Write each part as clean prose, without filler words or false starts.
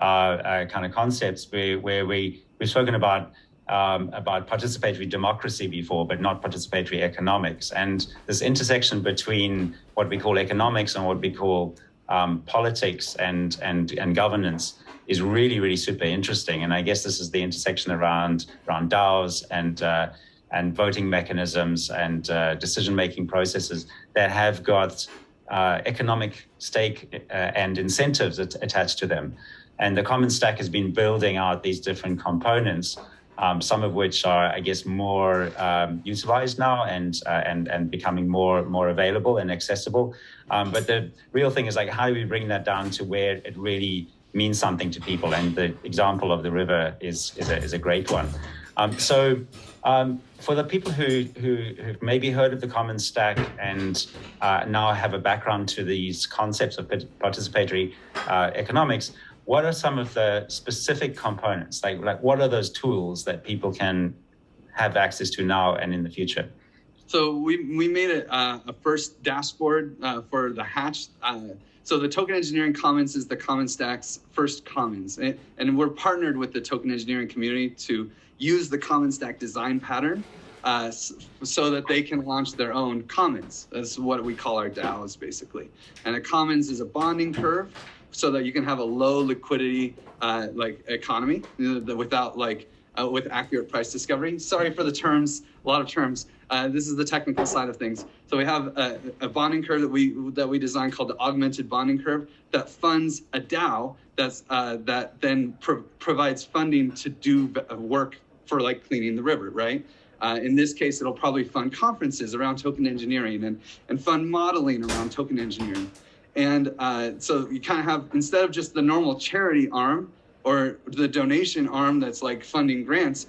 kind of concepts where we've spoken about participatory democracy before, but not participatory economics. And this intersection between what we call economics and what we call politics and governance is really, really super interesting. And I guess this is the intersection around DAOs and voting mechanisms and decision-making processes that have got economic stake and incentives attached to them. And the Commons Stack has been building out these different components, some of which are, I guess, more utilized now and becoming more available and accessible. But the real thing is, like, how do we bring that down to where it really means something to people? And the example of the river is a great one. So for the people who've maybe heard of the Commons Stack and now have a background to these concepts of participatory economics, what are some of the specific components? Like what are those tools that people can have access to now and in the future? So we made a first dashboard for the Hatch. So the Token Engineering Commons is the Commons Stack's first commons. And we're partnered with the token engineering community to use the Commons Stack design pattern so that they can launch their own commons. That's what we call our DAOs, basically. And a commons is a bonding curve so that you can have a low liquidity economy without with accurate price discovery. Sorry for the terms, a lot of terms. This is the technical side of things. So we have a bonding curve that we designed called the augmented bonding curve that funds a DAO that then provides funding to do work for like cleaning the river, right? In this case, it'll probably fund conferences around token engineering and fund modeling around token engineering. And so you kind of have, instead of just the normal charity arm or the donation arm that's like funding grants,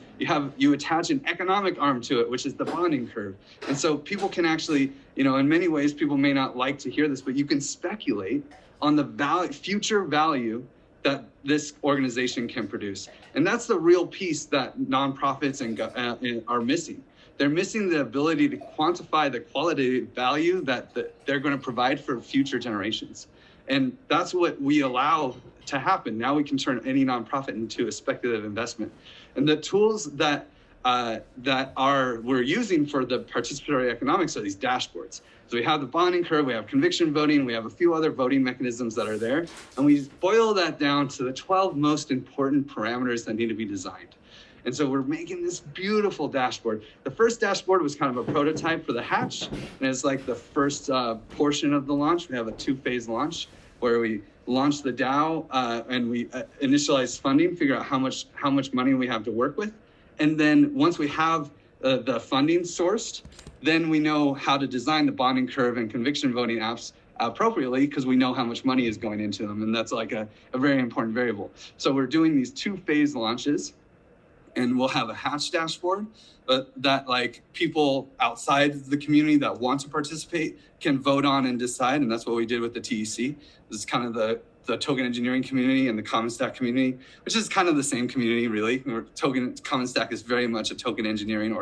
you attach an economic arm to it, which is the bonding curve. And so people can actually, in many ways, people may not like to hear this, but you can speculate on the future value that this organization can produce. And that's the real piece that nonprofits are missing. They're missing the ability to quantify the qualitative value that they're going to provide for future generations. And that's what we allow to happen. Now we can turn any nonprofit into a speculative investment. And the tools that we're using for the participatory economics are these dashboards. So we have the bonding curve, we have conviction voting, we have a few other voting mechanisms that are there. And we boil that down to the 12 most important parameters that need to be designed. And so we're making this beautiful dashboard. The first dashboard was kind of a prototype for the Hatch, and it's like the first portion of the launch. We have a 2-phase launch where we launch the DAO and we initialize funding, figure out how much money we have to work with. And then once we have the funding sourced, then we know how to design the bonding curve and conviction voting apps appropriately because we know how much money is going into them. And that's like a very important variable. So we're doing these 2-phase launches. And we'll have a Hatch dashboard that like people outside the community that want to participate can vote on and decide. And that's what we did with the TEC. This is kind of the token engineering community and the Commons Stack community, which is kind of the same community, really. Commons Stack is very much a token engineering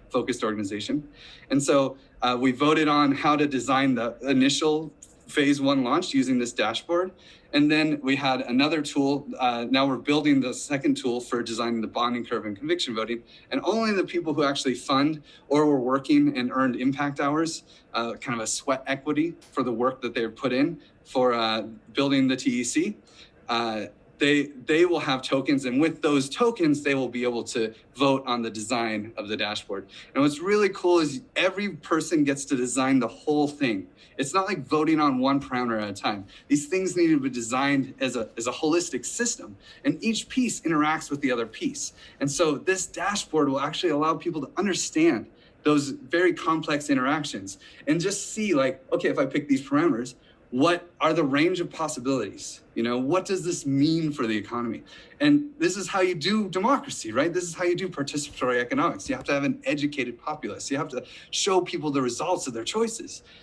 focused organization. And so we voted on how to design the initial phase 1 launch using this dashboard. And then we had another tool. Now we're building the second tool for designing the bonding curve and conviction voting. And only the people who actually fund or were working and earned impact hours, kind of a sweat equity for the work that they've put in for building the TEC, they will have tokens. And with those tokens, they will be able to vote on the design of the dashboard. And what's really cool is every person gets to design the whole thing. It's not like voting on one parameter at a time. These things need to be designed as a holistic system, and each piece interacts with the other piece. And so this dashboard will actually allow people to understand those very complex interactions and just see like, okay, if I pick these parameters, what are the range of possibilities? What does this mean for the economy? And this is how you do democracy, right? This is how you do participatory economics. You have to have an educated populace. You have to show people the results of their choices.